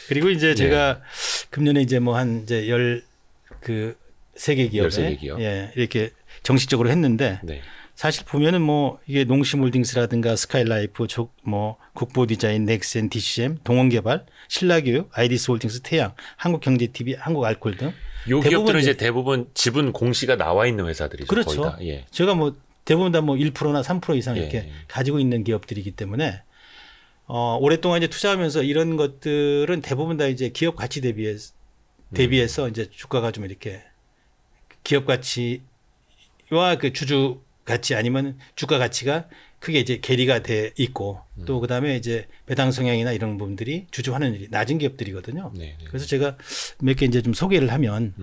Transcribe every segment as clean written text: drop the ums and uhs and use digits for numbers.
그리고 이제 제가 금년에 이제 뭐 한 이제 13개 기업에 13개 기업. 예, 이렇게 정식적으로 했는데 네. 사실 보면은 뭐 이게 농심홀딩스라든가 스카이라이프, 뭐 국보디자인, 넥센, DCM, 동원개발, 신라교육, 아이디스홀딩스, 태양, 한국경제TV, 한국알콜 등 요 기업들은 이제 대부분 지분 공시가 나와 있는 회사들이죠. 그렇죠. 거의 다. 예. 제가 뭐 대부분 다 뭐 1%나 3% 이상 이렇게 예. 가지고 있는 기업들이기 때문에 오랫동안 이제 투자하면서 이런 것들은 대부분 다 이제 기업 가치 대비해서 이제 주가가 좀 이렇게 기업 가치와 그 주주 가치 아니면 주가 가치가 크게 이제 괴리가 돼 있고 또 그다음에 이제 배당 성향이나 이런 부분들이 주주 환원율이 낮은 기업들이거든요. 네. 그래서 제가 몇 개 이제 좀 소개를 하면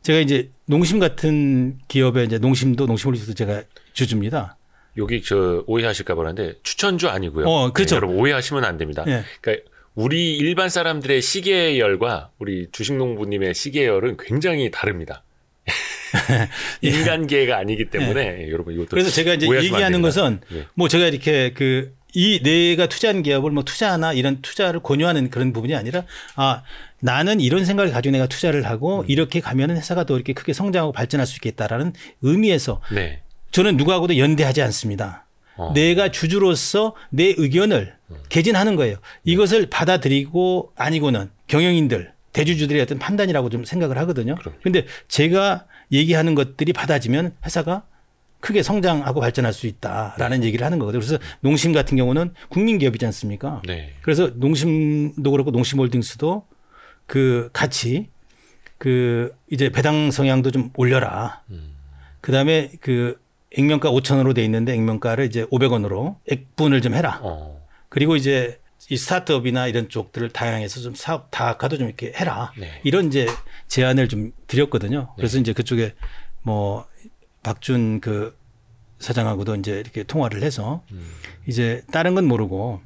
제가 이제 농심 같은 기업에 이제 농심홀딩스도 제가 주주입니다. 여기 저 오해하실까 보는데 추천주 아니고요. 그렇죠. 네, 여러분 오해하시면 안 됩니다. 네. 그러니까 우리 일반 사람들의 시계열과 우리 주식농부님의 시계열은 굉장히 다릅니다. 인간계가 아니기 때문에 여러분 이것도 그래서 제가 이제 얘기하는 것은 뭐 제가 이렇게 이 내가 투자한 기업을 뭐 투자하나 이런 투자를 권유하는 그런 부분이 아니라 나는 이런 생각을 가지고 내가 투자를 하고 이렇게 가면은 회사가 더 이렇게 크게 성장하고 발전할 수 있겠다라는 의미에서 저는 누구하고도 연대하지 않습니다. 내가 주주로서 내 의견을 개진하는 거예요. 이것을 받아들이고 아니고는 경영인들, 대주주들의 어떤 판단이라고 좀 생각을 하거든요. 그런데 제가 얘기하는 것들이 받아지면 회사가 크게 성장하고 발전할 수 있다라는 얘기를 하는 거거든요. 그래서 농심 같은 경우는 국민기업이지 않습니까? 그래서 농심도 그렇고 농심홀딩스도 같이 이제 배당 성향도 좀 올려라. 그다음에 액면가 5,000원으로 돼 있는데 액면가를 이제 500원으로 액분을 좀 해라. 그리고 이제 이 스타트업이나 이런 쪽들을 다양해서 좀 사업 다각화도 좀 이렇게 해라. 이런 이제 제안을 좀 드렸거든요. 그래서 이제 그쪽에 뭐 박준 사장하고도 이제 이렇게 통화를 해서 이제 다른 건 모르고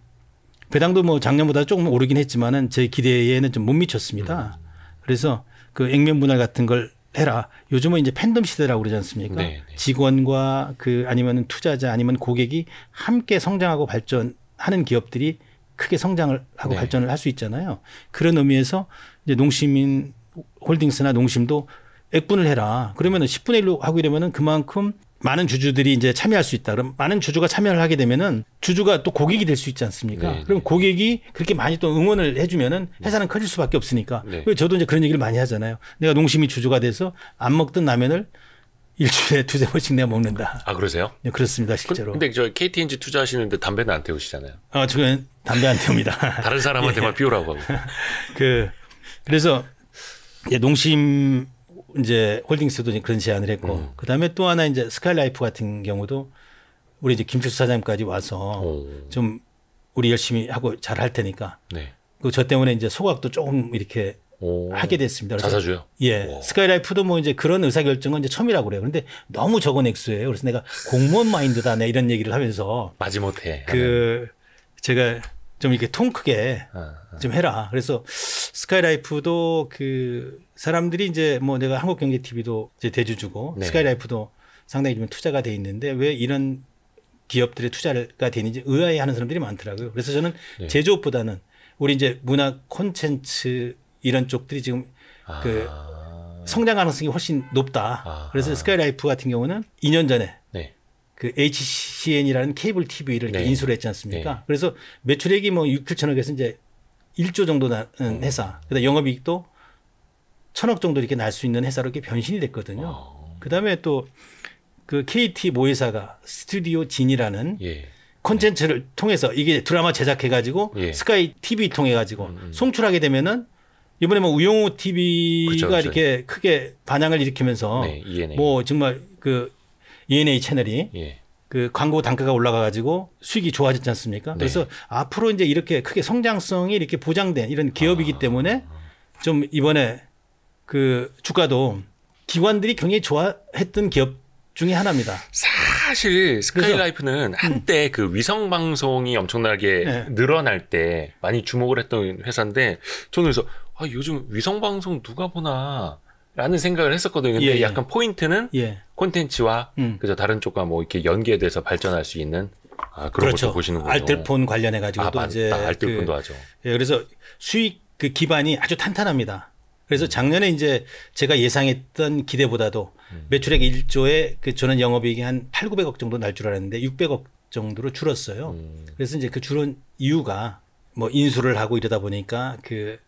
배당도 뭐 작년보다 조금 오르긴 했지만은 제 기대에는 좀 못 미쳤습니다. 그래서 액면 분할 같은 걸 해라. 요즘은 이제 팬덤 시대라고 그러지 않습니까? 직원과 아니면 투자자 아니면 고객이 함께 성장하고 발전하는 기업들이 크게 성장을 하고 발전을 할 수 있잖아요. 그런 의미에서 이제 농심인 홀딩스나 농심도 액분을 해라. 그러면은 10분의 1로 하고 이러면은 그만큼 많은 주주들이 이제 참여할 수 있다. 그럼 많은 주주가 참여를 하게 되면은 주주가 또 고객이 될 수 있지 않습니까? 그럼 고객이 그렇게 많이 또 응원을 해주면은 회사는 커질 수밖에 없으니까. 그래서 저도 이제 그런 얘기를 많이 하잖아요. 내가 농심이 주주가 돼서 안 먹던 라면을 일주일에 2-3번씩 내가 먹는다. 아, 그러세요? 네, 그렇습니다. 실제로. 근데 저 KTNG 투자하시는데 담배는 안 태우시잖아요. 저는 담배 안 태웁니다. 다른 사람한테만 피우라고 하고. 그래서 농심 이제 홀딩스도 그런 제안을 했고, 그 다음에 또 하나 이제 스카이라이프 같은 경우도 우리 이제 김철수 사장님까지 와서 좀 우리 열심히 하고 잘 할 테니까. 저 때문에 이제 소각도 조금 이렇게 하게 됐습니다. 자사주요? 예. 스카이라이프도 뭐 이제 그런 의사결정은 이제 처음이라고 그래요. 그런데 너무 적은 액수예요. 그래서 내가 공무원 마인드다 내 이런 얘기를 하면서 마지못해. 제가 좀 이렇게 통 크게 좀 해라. 그래서 스카이라이프도 사람들이 이제 뭐 내가 한국경제TV도 이제 대주주고 스카이라이프도 상당히 좀 투자가 돼 있는데 왜 이런 기업들의 투자가 되는지 의아해하는 사람들이 많더라고요. 그래서 저는 제조업보다는 우리 이제 문화 콘텐츠 이런 쪽들이 지금 성장 가능성이 훨씬 높다. 그래서 스카이라이프 같은 경우는 2년 전에 HCN이라는 케이블 TV를 이렇게 인수를 했지 않습니까? 그래서 매출액이 뭐 6-7천억에서 이제 1조 정도 나는 회사. 그다음 영업이익도 1,000억 정도 이렇게 날 수 있는 회사로 이렇게 변신이 됐거든요. 그다음에 또 KT 모회사가 스튜디오 진이라는 콘텐츠를 통해서 이게 드라마 제작해가지고 스카이 TV 통해가지고 송출하게 되면은 이번에 뭐 우영우 TV가 이렇게 크게 반향을 일으키면서 뭐 정말 ENA 채널이 광고 단가가 올라가가지고 수익이 좋아졌지 않습니까? 그래서 앞으로 이제 이렇게 크게 성장성이 이렇게 보장된 이런 기업이기 때문에 좀 이번에 주가도 기관들이 굉장히 좋아했던 기업 중에 하나입니다. 사실 스카이라이프는 한때 위성 방송이 엄청나게 늘어날 때 많이 주목을 했던 회사인데 저는 그래서 요즘 위성 방송 누가 보나 라는 생각을 했었거든요. 근데 약간 포인트는 콘텐츠와 그저 다른 쪽과 뭐 이렇게 연계돼서 발전할 수 있는 그런 것도 보시는군요. 알뜰폰 관련해 가지고도 이제 알뜰폰도 하죠. 그래서 수익 그 기반이 아주 탄탄합니다. 그래서 작년에 이제 제가 예상했던 기대보다도 매출액 1조에 그 저는 영업이익이 한 8, 900억 정도 날 줄 알았는데 600억 정도로 줄었어요. 그래서 이제 그 줄은 이유가 뭐 인수를 하고 이러다 보니까 그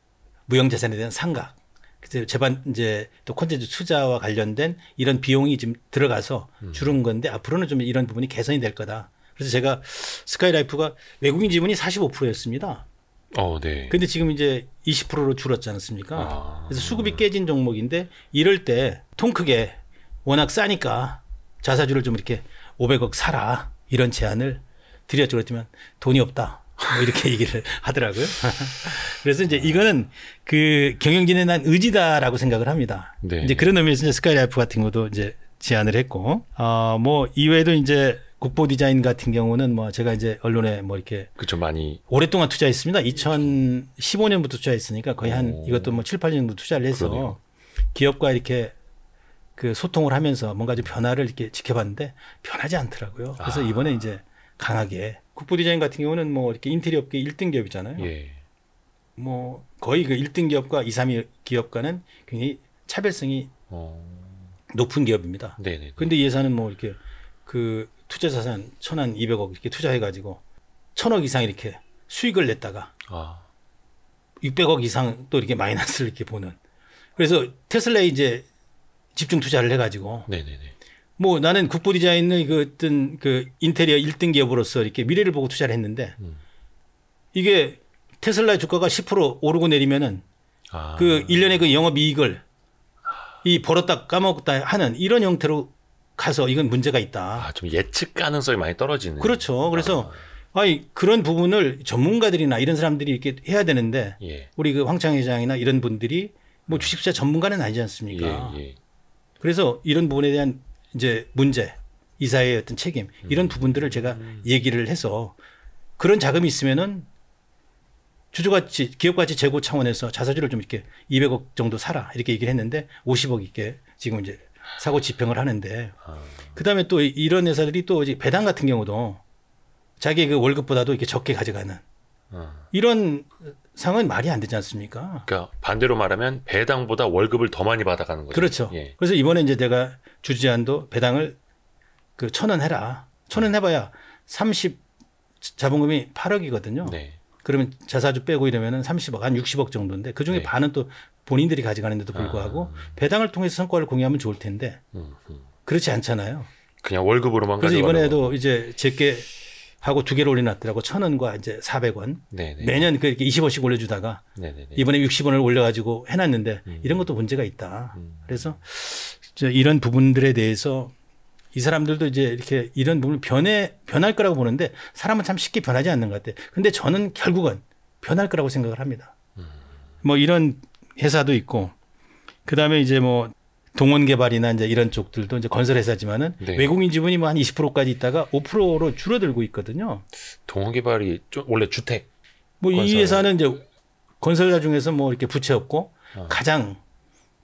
무형자산에 대한 상각, 그래서 제반 이제 또 콘텐츠 투자와 관련된 이런 비용이 지금 들어가서 줄은 건데 앞으로는 좀 이런 부분이 개선이 될 거다. 그래서 제가 스카이라이프가 외국인 지분이 45%였습니다. 네. 근데 지금 이제 20%로 줄었지 않습니까? 그래서 수급이 깨진 종목인데 이럴 때 통 크게 워낙 싸니까 자사주를 좀 이렇게 500억 사라 이런 제안을 드렸죠. 그랬더니 돈이 없다. 뭐 이렇게 얘기를 하더라고요. 그래서 이제 이거는 그 경영진에 대한 의지다라고 생각을 합니다. 네. 이제 그런 의미에서 이제 스카이라이프 같은 것도 이제 제안을 했고, 뭐 이외에도 이제 국보 디자인 같은 경우는 뭐 제가 이제 언론에 뭐 이렇게 그쵸 많이 오랫동안 투자했습니다. 2015년부터 투자했으니까 거의 한 이것도 뭐 7, 8년 정도 투자를 해서 그러네요. 기업과 이렇게 그 소통을 하면서 뭔가 좀 변화를 이렇게 지켜봤는데 변하지 않더라고요. 그래서 이번에 이제 강하게 국보 디자인 같은 경우는 뭐 이렇게 인테리어 업계 1등 기업이잖아요. 예. 뭐 거의 그 1등 기업과 2, 3위 기업과는 굉장히 차별성이 높은 기업입니다. 네네. 근데 예산은 뭐 이렇게 그 투자 자산 1,200억 이렇게 투자해가지고 1,000억 이상 이렇게 수익을 냈다가 600억 이상 또 이렇게 마이너스를 이렇게 보는. 그래서 테슬라에 이제 집중 투자를 해가지고 네네네. 뭐 나는 국보 디자인의 그 어떤 그 인테리어 1등 기업으로서 이렇게 미래를 보고 투자를 했는데 이게 테슬라의 주가가 10% 오르고 내리면은 그 1년에 그 영업이익을 이 벌었다 까먹었다 하는 이런 형태로 가서 이건 문제가 있다. 좀 예측 가능성이 많이 떨어지는. 그렇죠. 그래서 그런 부분을 전문가들이나 이런 사람들이 이렇게 해야 되는데 예. 우리 그 황창 회장이나 이런 분들이 뭐 주식 투자 전문가는 아니지 않습니까? 예. 그래서 이런 부분에 대한 이제 문제, 이사의 어떤 책임 이런 부분들을 제가 얘기를 해서 그런 자금이 있으면은 주주가치, 기업가치 제고 차원에서 자사주를 좀 이렇게 200억 정도 사라 이렇게 얘기를 했는데 50억 있게 지금 이제 사고 집행을 하는데 그다음에 또 이런 회사들이 또 이제 배당 같은 경우도 자기 그 월급보다도 이렇게 적게 가져가는 이런 상은 말이 안 되지 않습니까? 그러니까 반대로 말하면 배당보다 월급을 더 많이 받아가는 거죠. 그렇죠. 예. 그래서 이번에 이제 내가 주주제안도 배당을 그 1,000원 해라. 1,000원 해봐야 30 자본금이 8억이거든요. 네. 그러면 자사주 빼고 이러면은 30억, 한 60억 정도인데 그 중에 네. 반은 또 본인들이 가져가는데도 불구하고 배당을 통해서 성과를 공유하면 좋을 텐데 그렇지 않잖아요. 그냥 월급으로만 그래서 가져가는 이번에도 이제 제게 하고 두 개를 올려놨더라고 1,000원과 이제 400원 네네. 매년 그렇게 20원씩 올려주다가 네네네. 이번에 60원을 올려가지고 해놨는데 이런 것도 문제가 있다. 그래서 이런 부분들에 대해서 이 사람들도 이제 이렇게 이런 부분을 변할 거라고 보는데 사람은 참 쉽게 변하지 않는 것 같아요. 근데 저는 결국은 변할 거라고 생각을 합니다. 뭐 이런 회사도 있고 그 다음에 이제 뭐 동원 개발이나 이제 이런 쪽들도 이제 건설 회사지만은 네. 외국인 지분이 뭐 한 20%까지 있다가 5%로 줄어들고 있거든요. 동원개발이 좀 원래 주택. 뭐 건설. 이 회사는 이제 건설사 중에서 뭐 이렇게 부채 없고 가장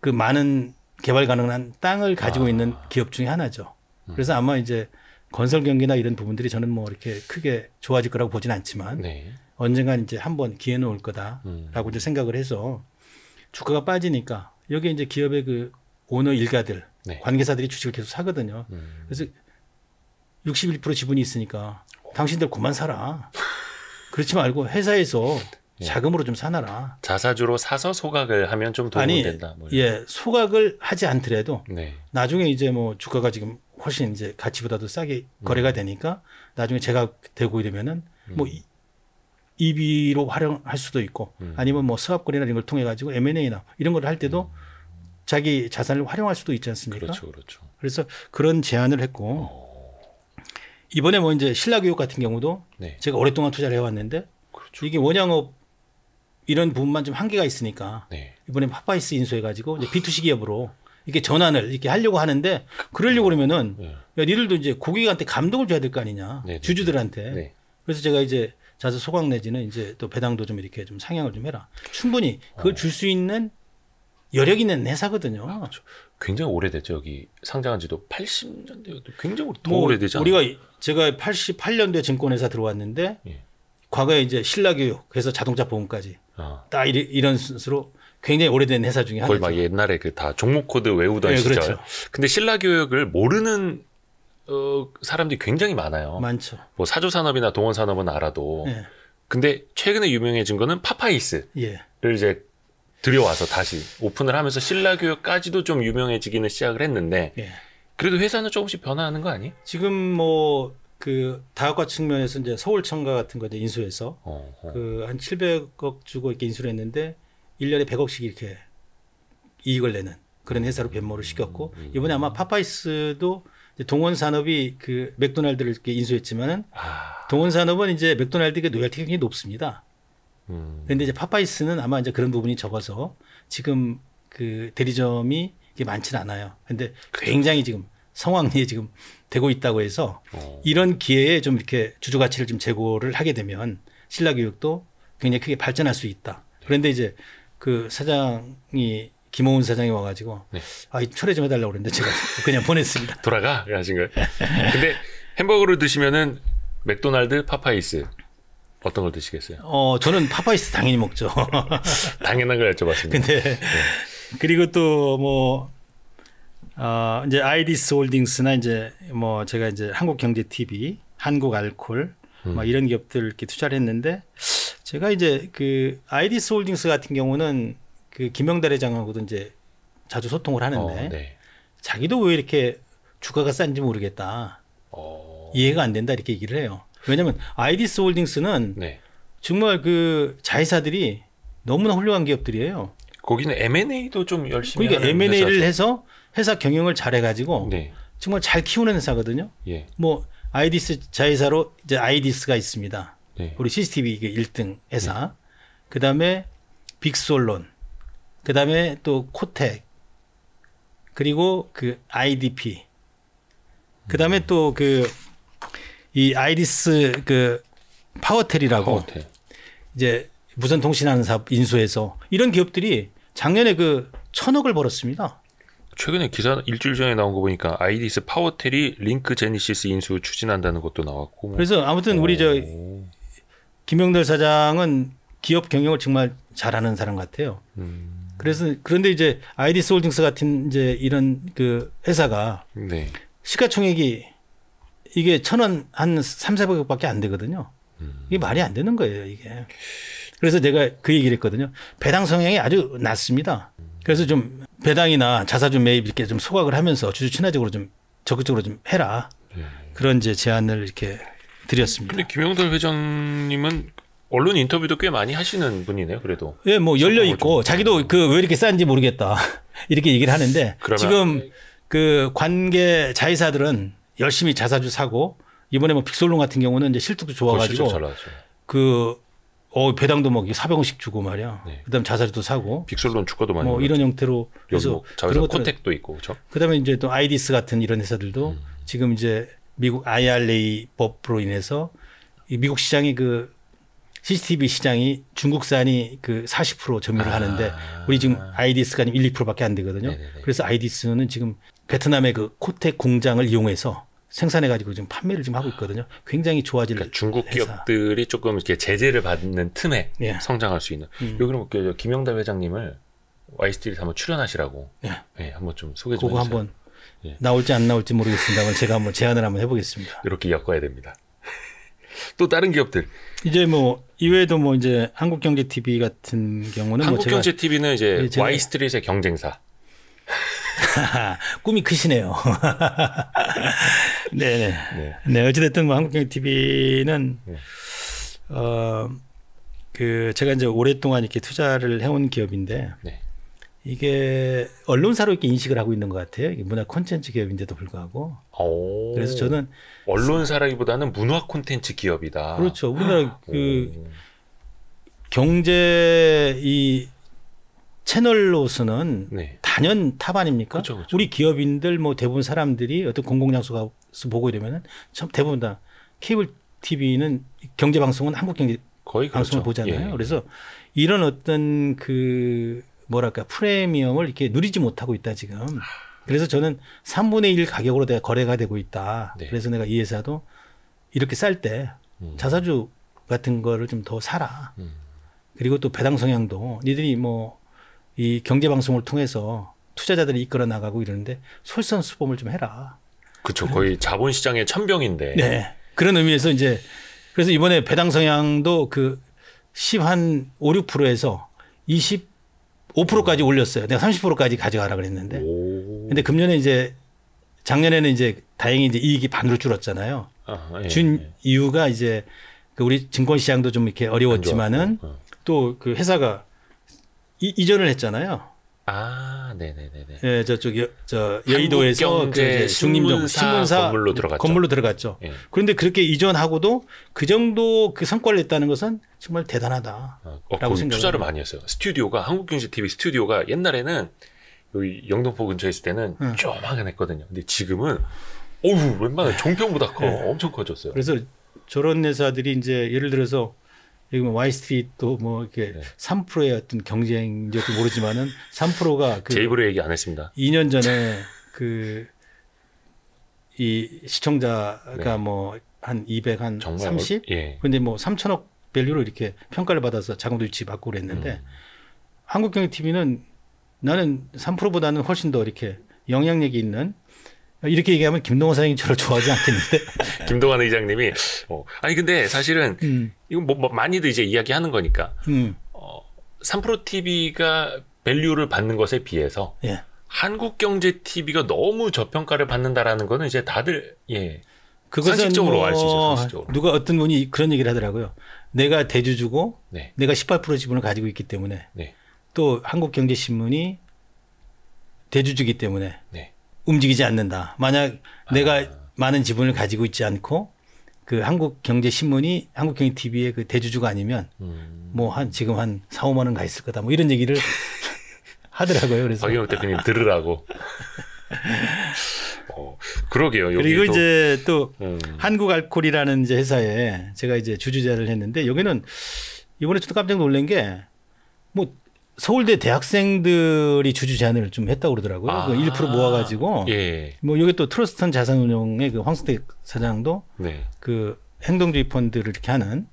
그 많은 개발 가능한 땅을 가지고 있는 기업 중에 하나죠. 그래서 아마 이제 건설 경기나 이런 부분들이 저는 뭐 이렇게 크게 좋아질 거라고 보진 않지만 네. 언젠간 이제 한번 기회는 올 거다라고 이제 생각을 해서 주가가 빠지니까 여기 이제 기업의 그 오너 일가들 네. 관계사들이 주식을 계속 사거든요. 그래서 61% 지분이 있으니까 당신들 그만 사라. 그렇지 말고 회사에서 자금으로 좀 사놔라. 자사주로 사서 소각을 하면 좀 도움이 된다. 뭐 예, 소각을 하지 않더라도 네. 나중에 이제 뭐 주가가 지금 훨씬 이제 가치보다도 싸게 거래가 되니까 나중에 제각되고 이러면은 뭐 EB로 활용할 수도 있고 아니면 뭐 수합거래나 이런 걸 통해 가지고 M&A나 이런 걸 할 때도 자기 자산을 활용할 수도 있지 않습니까? 그렇죠, 그렇죠. 그래서 그런 제안을 했고 이번에 뭐 이제 신라교육 같은 경우도 네. 제가 오랫동안 투자를 해왔는데 그렇죠. 이게 원양업 이런 부분만 좀 한계가 있으니까 네. 이번에 파파이스 인수해가지고 이제 B2C 기업으로 이렇게 전환을 이렇게 하려고 하는데 그러려고 그러면은 야, 니들도 이제 고객한테 감독을 줘야 될 거 아니냐. 네, 네. 주주들한테. 네. 그래서 제가 이제 자사 소각 내지는 이제 또 배당도 좀 이렇게 좀 상향을 좀 해라. 충분히 그걸 줄 수 있는 여력 있는 회사거든요. 그렇죠. 굉장히 오래됐죠. 여기 상장한 지도 80년대도 굉장히 더 뭐 오래되지 않아요? 우리가 제가 88년도에 증권회사 들어왔는데 예. 과거에 이제 신라교육 그래서 자동차 보험까지 딱 이런 순서로 굉장히 오래된 회사 중에 하나죠. 거의 막 옛날에 그 다 종목 코드 외우던 네, 시절. 그렇죠. 근데 신라 교육을 모르는 사람들이 굉장히 많아요. 많죠. 뭐 사조산업이나 동원산업은 알아도. 예. 근데 최근에 유명해진 거는 파파이스를 예. 이제 들여와서 다시 오픈을 하면서 신라 교육까지도 좀 유명해지기는 시작을 했는데 예. 그래도 회사는 조금씩 변화하는 거 아니? 지금 뭐 그 다학과 측면에서 이제 서울청가 같은 거 이제 인수해서 그 한 700억 주고 이렇게 인수를 했는데 1년에 100억씩 이렇게 이익을 내는 그런 회사로 변모를 시켰고 이번에 아마 파파이스도 이제 동원산업이 그 맥도날드를 이렇게 인수했지만은 동원산업은 이제 맥도날드가 노열티가 굉장히 높습니다. 그런데 이제 파파이스는 아마 이제 그런 부분이 적어서 지금 그 대리점이 이게 많지는 않아요. 근데 굉장히 지금 성황리에 지금 되고 있다고 해서 이런 기회에 좀 이렇게 주주 가치를 좀 제고를 하게 되면 신라교육도 굉장히 크게 발전할 수 있다. 그런데 이제 그 사장이 김호훈 사장이 와가지고 네. 철회 좀 해달라고 그랬는데 제가 그냥 보냈습니다. 돌아가 하신 거예요. 근데 햄버거를 드시면은 맥도날드, 파파이스 어떤 걸 드시겠어요? 저는 파파이스 당연히 먹죠. 당연한 걸 여쭤봤습니다. 근데 네. 그리고 또 뭐 이제 아이디스 홀딩스나 이제 뭐 제가 이제 한국경제TV, 한국알콜 뭐 이런 기업들 이렇게 투자를 했는데 제가 이제 그 아이디스 홀딩스 같은 경우는 그 김영달 회장하고도 이제 자주 소통을 하는데 네. 자기도 왜 이렇게 주가가 싼지 모르겠다. 이해가 안 된다 이렇게 얘기를 해요. 왜냐하면 아이디스 홀딩스는 네. 정말 그 자회사들이 너무나 훌륭한 기업들이에요. 거기는 M&A도 좀 열심히 그러니까 하는 M&A를 회사죠. 해서 회사 경영을 잘해가지고 네. 정말 잘 키우는 회사거든요. 예. 뭐 아이디스 자회사로 이제 아이디스가 있습니다. 네. 우리 CCTV 이게 1등 회사. 그다음에 빅솔론. 그다음에 또 코텍. 그리고 그 IDP. 그다음에 또 그 이 아이디스 그 파워텔이라고 파워텔. 이제 무선 통신하는 사업 인수해서 이런 기업들이 작년에 그 1,000억을 벌었습니다. 최근에 기사 일주일 전에 나온 거 보니까 아이디스 파워텔이 링크 제니시스 인수 추진한다는 것도 나왔고. 그래서 아무튼 우리 저 김영달 사장은 기업 경영을 정말 잘하는 사람 같아요. 그래서 그런데 이제 아이디스 홀딩스 같은 이제 이런 그 회사가 네. 시가총액이 이게 1,000원 한 3,400억밖에 안 되거든요. 이게 말이 안 되는 거예요, 이게. 그래서 제가 그 얘기를 했거든요. 배당 성향이 아주 낮습니다. 그래서 좀 배당이나 자사주 매입 이렇게 좀 소각을 하면서 주주 친화적으로 좀 적극적으로 좀 해라. 그런 이제 제안을 이렇게 드렸습니다. 근데 김영달 회장님은 언론 인터뷰도 꽤 많이 하시는 분이네요, 그래도. 예, 뭐 열려 있고 자기도 그 왜 이렇게 싼지 모르겠다. 이렇게 얘기를 하는데 지금 그 관계 자회사들은 열심히 자사주 사고 이번에 뭐 빅솔론 같은 경우는 이제 실적도 좋아가지고 그 배당도 뭐 400원씩 주고 말이야. 네. 그다음 자사주도 사고. 빅솔론 주가도 많이. 뭐 이런 형태로 그래서 자회사 코텍도 있고 그렇죠. 그다음에 이제 또 아이디스 같은 이런 회사들도 지금 이제 미국 IRA 법으로 인해서 이 미국 시장이 그 CCTV 시장이 중국산이 그 40% 점유를 하는데 우리 지금 아이디스가 1, 2%밖에 안 되거든요. 네네네. 그래서 아이디스는 지금 베트남의 그 코텍 공장을 이용해서 생산해가지고 지금 판매를 지금 하고 있거든요. 굉장히 좋아질. 그러니까 중국 회사. 기업들이 조금 이렇게 제재를 받는 틈에 예. 성장할 수 있는. 여기 그럼 김영달 회장님을 YST를 한번 출연하시라고. 예. 네, 한번 좀 소개 좀 그거 해주세요. 한번 예. 나올지 안 나올지 모르겠습니다만 제가 한번 제안을 한번 해보겠습니다. 이렇게 엮어야 됩니다. 또 다른 기업들. 이제 뭐 이외에도 뭐 이제 한국경제TV 같은 경우는 한국경제TV는 이제 제가 Y스트릿의 경쟁사. 꿈이 크시네요. 네네. 네. 어찌됐든 뭐 한국경제TV는 네. 그 제가 이제 오랫동안 이렇게 투자를 해온 기업인데 네. 이게 언론사로 이렇게 인식을 하고 있는 것 같아요. 이게 문화 콘텐츠 기업인데도 불구하고. 오. 그래서 저는 언론사라기보다는 문화 콘텐츠 기업이다. 그렇죠. 우리나라 그 경제 이 채널로서는 네. 단연 탑 아닙니까? 그렇죠. 우리 기업인들 뭐 대부분 사람들이 어떤 공공장소 가서 보고 이러면은 참 대부분 다 케이블 TV는 경제 방송은 한국 경제 거의 방송을 그렇죠. 보잖아요. 예. 그래서 이런 어떤 그 뭐랄까 프리미엄을 이렇게 누리지 못하고 있다 지금. 그래서 저는 3분의 1 가격으로 내가 거래가 되고 있다. 네. 그래서 내가 이 회사도 이렇게 쌀 때 자사주 같은 거를 좀 더 사라. 그리고 또 배당 성향도 니들이 뭐 이 경제 방송을 통해서 투자자들이 이끌어 나가고 이러는데 솔선수범을 좀 해라. 그렇죠. 거의 자본시장의 천병인데. 네. 그런 의미에서 이제 그래서 이번에 배당 성향도 그 10한 5, 6%에서 25%까지 올렸어요. 내가 30%까지 가져가라 그랬는데. 근데 금년에 이제 작년에는 이제 다행히 이제 이익이 반으로 줄었잖아요. 예, 준 이유가 이제 그 우리 증권 시장도 좀 이렇게 어려웠지만은 또 그 회사가 이전을 했잖아요. 아, 네네네네. 예, 저쪽 저 여의도에서 그 중림동 신문사 건물로 들어갔죠. 예. 그런데 그렇게 이전하고도 그 정도 그 성과를 냈다는 것은 정말 대단하다라고 생각합니다. 투자를 많이 했어요. 스튜디오가 한국경제TV 스튜디오가 옛날에는 여기 영등포 근처에 있을 때는 조그맣게 했거든요. 근데 지금은 어우 웬만한 종평보다 커. 엄청 커졌어요. 그래서 저런 회사들이 이제 예를 들어서 여기 뭐 와이스트리트도 뭐 이렇게 3%의 어떤 경쟁인지도 모르지만은 3%가 그 제 입으로 얘기 안 했습니다. 2년 전에 그 이 시청자가 뭐 한 200, 한 30? 예. 근데 뭐 3천억 밸류로 이렇게 평가를 받아서 자금도 유치 받고 그랬는데 한국경제TV는 나는 3%보다는 훨씬 더 이렇게 영향력이 있는 이렇게 얘기하면 김동완 사장님 저를 좋아하지 않겠는데. 김동완 의장님이 아니 근데 사실은 이건 뭐 많이들 이제 이야기하는 거니까 3프로TV가 밸류를 받는 것에 비해서 예. 한국경제TV가 너무 저평가를 받는다라는 거는 이제 다들 그것은 상식적으로 뭐 알 수 있죠. 상식적으로. 누가 어떤 분이 그런 얘기를 하더라고요. 내가 대주주고 네. 내가 18% 지분을 가지고 있기 때문에 네. 또 한국경제신문이 대주주이기 때문에 네. 움직이지 않는다. 만약 내가 많은 지분을 가지고 있지 않고 그 한국경제신문이 한국경제TV의 그 대주주가 아니면 뭐 지금 한 4, 5만 원 가 있을 거다. 뭐 이런 얘기를 하더라고요. 그래서 박영욱 대표님 들으라고. 그러게요. 그리고 이제 또 한국알콜이라는 이제 회사에 제가 이제 주주제안을 했는데 여기는 이번에 저도 깜짝 놀란 게 뭐 서울대 대학생들이 주주 제안을 좀 했다고 그러더라고요. 그 1% 모아가지고. 예. 뭐 여기 또 트러스턴 자산운용의 그 황승택 사장도 네. 그 행동주의 펀드를 이렇게 하는.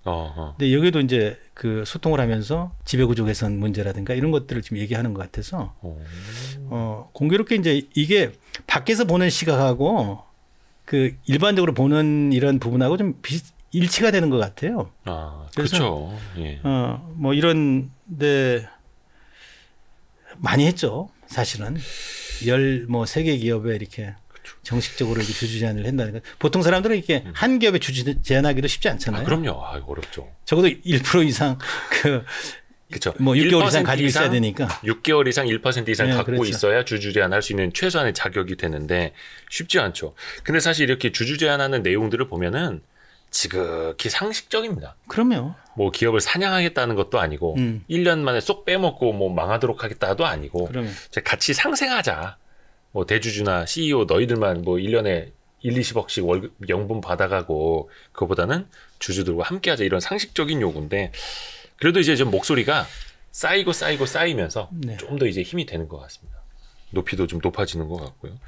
근데 여기도 이제 그 소통을 하면서 지배구조 개선 문제라든가 이런 것들을 지금 얘기하는 것 같아서 공교롭게 이제 이게 밖에서 보는 시각하고 그 일반적으로 보는 이런 부분하고 좀 일치가 되는 것 같아요. 그렇죠. 예. 뭐 이런데 많이 했죠. 사실은 13개 기업에 이렇게 정식적으로 이렇게 주주 제안을 한다는 거. 보통 사람들은 이렇게 한 기업에 주주 제안하기도 쉽지 않잖아요. 그럼요. 어렵죠. 적어도 1% 이상 그렇죠. 뭐 6개월 이상 가지고 있어야 되니까. 6개월 이상 1% 이상 갖고 그렇죠. 있어야 주주 제안할 수 있는 최소한의 자격이 되는데 쉽지 않죠. 근데 사실 이렇게 주주 제안하는 내용들을 보면은 지극히 상식적입니다. 그럼요. 뭐 기업을 사냥하겠다는 것도 아니고 1년 만에 쏙 빼먹고 뭐 망하도록 하겠다도 아니고 같이 상생하자. 뭐 대주주나 CEO 너희들만 뭐 1년에 1-20억씩 월급 연봉 받아가고 그거보다는 주주들과 함께하자 이런 상식적인 요구인데 그래도 이제 좀 목소리가 쌓이면서 좀 더 이제 힘이 되는 것 같습니다. 높이도 좀 높아지는 것 같고요.